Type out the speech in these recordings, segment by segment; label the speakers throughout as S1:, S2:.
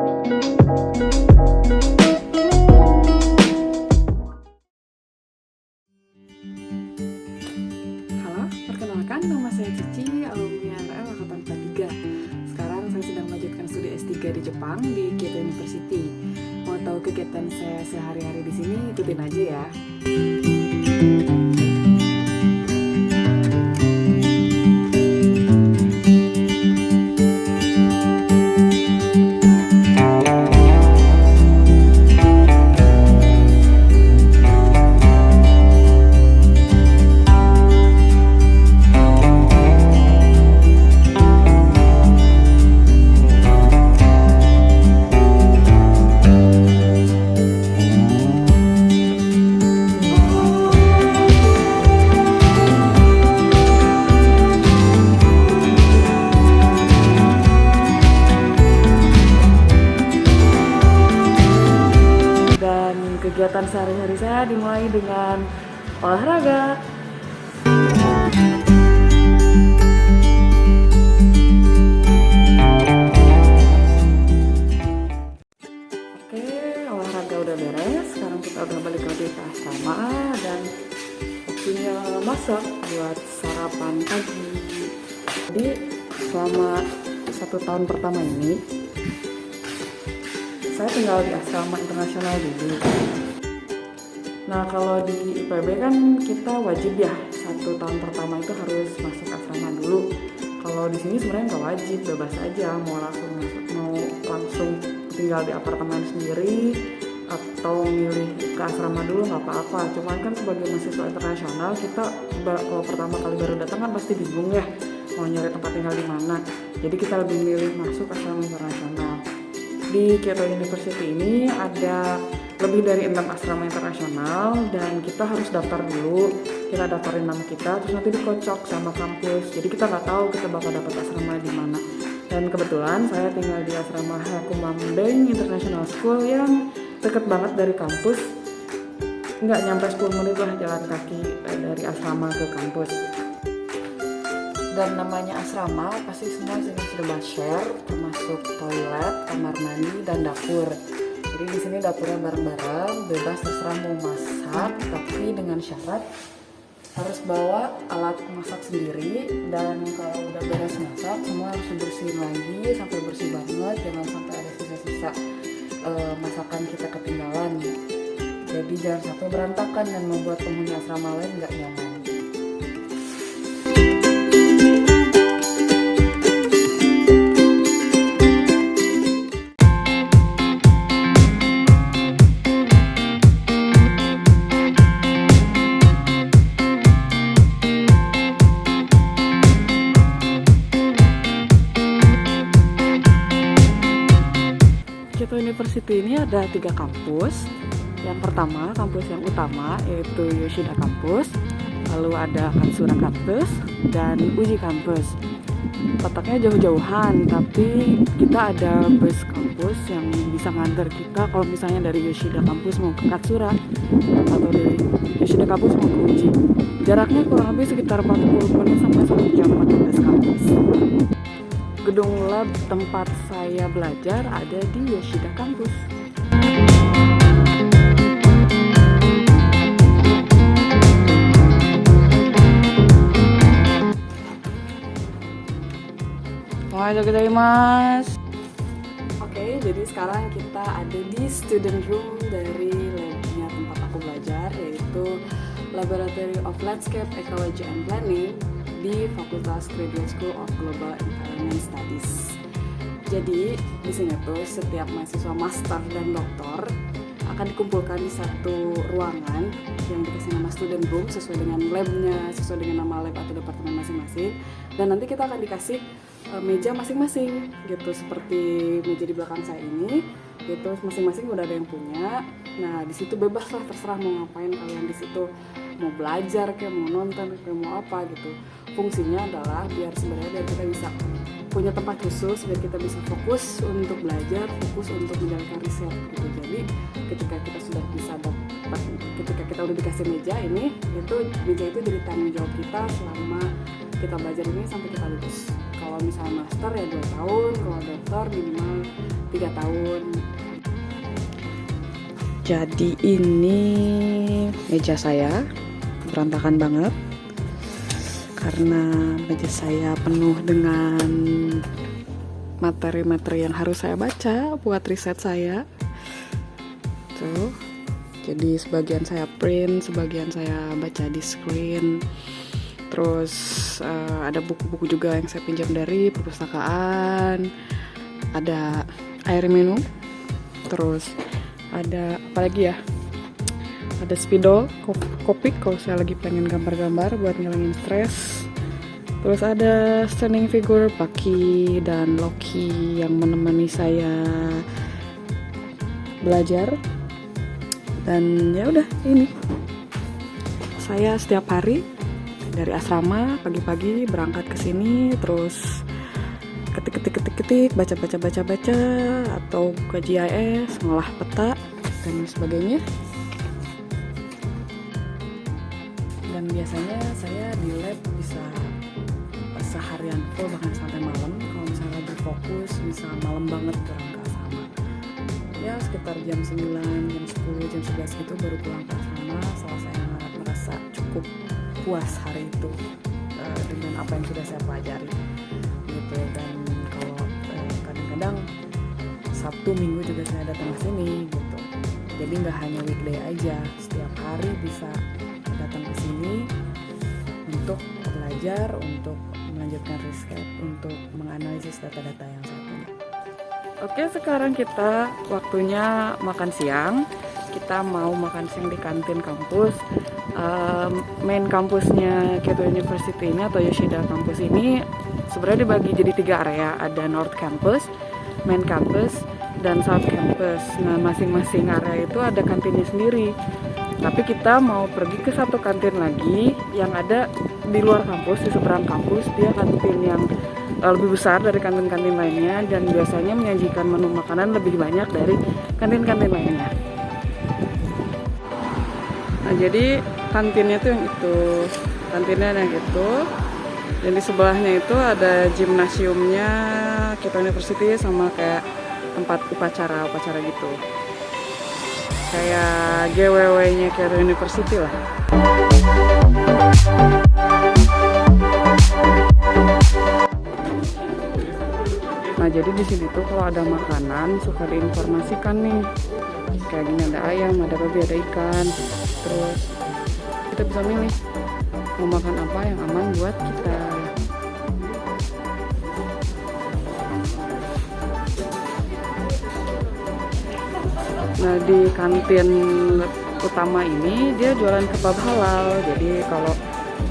S1: Halo, perkenalkan nama saya Cici, alumni ANRL Angkatan 43. Sekarang saya sedang melanjutkan studi S3 di Jepang di Kyoto University. Mau tahu kegiatan saya sehari-hari di sini, ikutin aja ya. Kegiatan sehari-hari saya dimulai dengan olahraga. Oke, olahraga udah beres. Sekarang kita udah balik lagi ke asrama dan waktunya masak buat sarapan pagi. Jadi selama 1 tahun pertama ini saya tinggal di asrama internasional dulu. Nah, kalau di IPB kan kita wajib ya 1 tahun pertama itu harus masuk asrama dulu. Kalau di sini sebenarnya nggak wajib, bebas aja mau langsung tinggal di apartemen sendiri atau milih ke asrama dulu nggak apa-apa. Cuman kan sebagai mahasiswa internasional kita kalau pertama kali baru datang kan pasti bingung ya mau nyari tempat tinggal di mana. Jadi kita lebih milih masuk asrama internasional. Di Kyoto University ini ada lebih dari 6 asrama internasional dan kita harus daftar dulu. Kita daftarin nama kita, terus nanti dikocok sama kampus. Jadi kita nggak tahu kita bakal dapat asrama di mana. Dan kebetulan saya tinggal di asrama Hakumambeng International School yang deket banget dari kampus. Nggak nyampe 10 menit lah jalan kaki dari asrama ke kampus. Dan namanya asrama pasti semua sini sudah share, termasuk toilet, kamar mandi, dan dapur. Jadi di sini dapurnya bareng-bareng, bebas terserah mau masak, tapi dengan syarat harus bawa alat masak sendiri. Dan kalau udah beres masak, semua harus dibersihin lagi sampai bersih banget, jangan sampai ada sisa-sisa masakan kita ketinggalan. Jadi jangan sampai berantakan dan membuat penghuni asrama lain nggak nyaman. Kyoto University ini ada 3 kampus. Yang pertama, kampus yang utama yaitu Yoshida Campus, lalu ada Katsura Campus, dan Uji Campus. Letaknya jauh-jauhan, tapi kita ada bus kampus yang bisa nganter kita kalau misalnya dari Yoshida Campus mau ke Katsura atau dari Yoshida Campus mau ke Uji. Jaraknya kurang lebih sekitar 40 menit sampai 1 jam pakai bus kampus. Gedung lab tempat saya belajar ada di Yoshida Campus. Oke, jadi sekarang kita ada di student room dari labnya tempat aku belajar, yaitu Laboratory of Landscape Ecology and Planning di Fakultas Graduate School of Global Environment Studies. Jadi di sini tuh setiap mahasiswa master dan doktor akan dikumpulkan di satu ruangan yang dikasih nama student room sesuai dengan labnya, sesuai dengan nama lab atau departemen masing-masing. Dan nanti kita akan dikasih meja masing-masing gitu, seperti meja di belakang saya ini gitu, masing-masing udah ada yang punya. Nah di situ bebas lah, terserah mau ngapain kalian di situ, mau belajar kayak mau nonton kayak mau apa gitu. Fungsinya adalah biar kita bisa punya tempat khusus, biar kita bisa fokus untuk belajar, fokus untuk menjalankan riset gitu. Jadi ketika kita sudah bisa ketika kita udah dikasih meja ini, itu meja itu jadi tanggung jawab kita selama kita belajar ini sampai kita lulus. Kalau misalnya master ya 2 tahun, kalau doktor minimal 3 3 tahun. Jadi ini meja saya berantakan banget karena meja saya penuh dengan materi-materi yang harus saya baca buat riset saya. Tuh. Jadi sebagian saya print, sebagian saya baca di screen. Terus ada buku-buku juga yang saya pinjam dari perpustakaan. Ada air minum. Terus ada apa lagi ya? Ada spidol, kopi kalau saya lagi pengen gambar-gambar buat ngilangin stres. Terus ada standing figure Bucky dan Loki yang menemani saya belajar. Dan ya udah ini. Saya setiap hari dari asrama pagi-pagi berangkat ke sini, terus ketik, baca atau ke GIS, ngolah peta dan sebagainya. Dan biasanya saya di lab bisa seharian full bahkan sampai malam. Kalau misalnya lagi fokus bisa malam banget pulang ke asrama. Ya sekitar jam 9, jam 10, jam 11 gitu baru pulang ke asrama setelah saya merasa cukup puas hari itu dengan apa yang sudah saya pelajari gitu. Dan kalau kadang-kadang Sabtu Minggu juga saya datang ke sini gitu. Jadi nggak hanya weekday aja, setiap hari bisa datang ke sini untuk belajar, untuk melanjutkan riset, untuk menganalisis data-data yang saya punya. Oke, sekarang kita waktunya makan siang. Kita mau makan siang di kantin kampus. Main kampusnya Kyoto University ini atau Yoshida Campus ini sebenarnya dibagi jadi 3 area. Ada North Campus, Main Campus, dan South Campus. Nah, masing-masing area itu ada kantinnya sendiri. Tapi kita mau pergi ke satu kantin lagi yang ada di luar kampus, di seberang kampus. Dia kantin yang lebih besar dari kantin-kantin lainnya dan biasanya menyajikan menu makanan lebih banyak dari kantin-kantin lainnya. Nah, jadi kantinnya tuh yang itu, kantinnya yang itu, dan di sebelahnya itu ada gimnasiumnya Kyoto University sama kayak tempat upacara gitu, kayak GWW-nya Kyoto University lah. Nah, jadi di sini tuh kalau ada makanan suka diinformasikan nih. Kayak gini, ada ayam, ada babi, ada ikan. Terus kita bisa milih mau makan apa yang aman buat kita. Nah, di kantin utama ini dia jualan kebab halal. Jadi kalau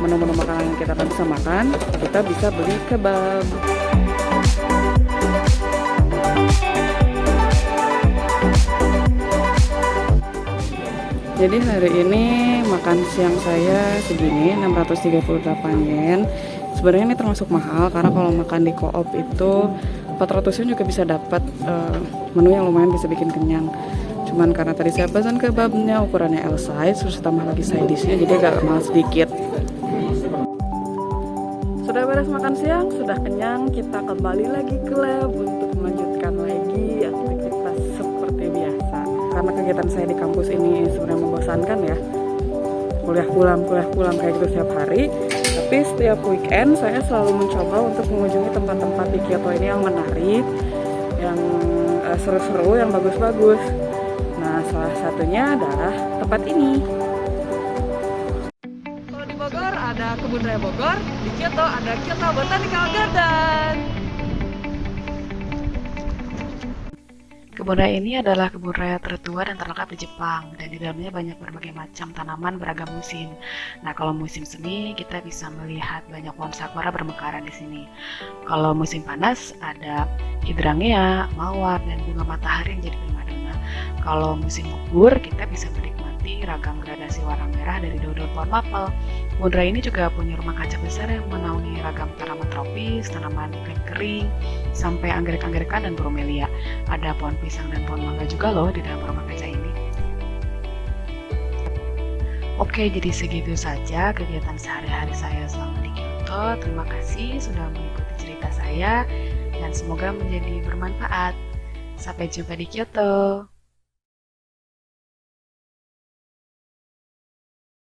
S1: menu-menu makanan yang kita bisa makan, kita bisa beli kebab. Jadi hari ini makan siang saya segini, 638 yen. Sebenarnya ini termasuk mahal karena kalau makan di co-op itu 400 yen juga bisa dapat menu yang lumayan bisa bikin kenyang. Cuman karena tadi saya pesan kebabnya ukurannya L size, terus tambah lagi side dishnya, jadi agak mahal sedikit. Sudah beres makan siang, sudah kenyang, kita kembali lagi ke lab untuk melanjutkan lagi aktivitas seperti biasa. Karena kegiatan saya di kampus ini sebenarnya membosankan ya, kuliah pulang kayak gitu setiap hari. Tapi setiap weekend saya selalu mencoba untuk mengunjungi tempat-tempat di Kyoto ini yang menarik, yang seru-seru, yang bagus-bagus. Nah, salah satunya adalah tempat ini. Kalau di Bogor ada Kebun Raya Bogor, di Kyoto ada Kyoto Botanical Garden. Kebun raya ini adalah kebun raya tertua dan terlengkap di Jepang, dan di dalamnya banyak berbagai macam tanaman beragam musim. Nah, kalau musim semi kita bisa melihat banyak pohon sakura bermekaran di sini. Kalau musim panas ada hidrangea, mawar, dan bunga matahari yang jadi primadona. Kalau musim gugur kita bisa menikmati ragam gradasi warna merah dari daun-daun pohon maple. Kebun raya ini juga punya rumah kaca besar yang menaungi ragam tanaman tropis, tanaman iklim kering, sampai anggrek-anggrekan dan bromelia. Ada pohon pisang dan pohon mangga juga loh di dalam rumah kaca ini. Oke, jadi segitu saja kegiatan sehari-hari saya selama di Kyoto. Terima kasih sudah mengikuti cerita saya dan semoga menjadi bermanfaat.
S2: Sampai jumpa di Kyoto.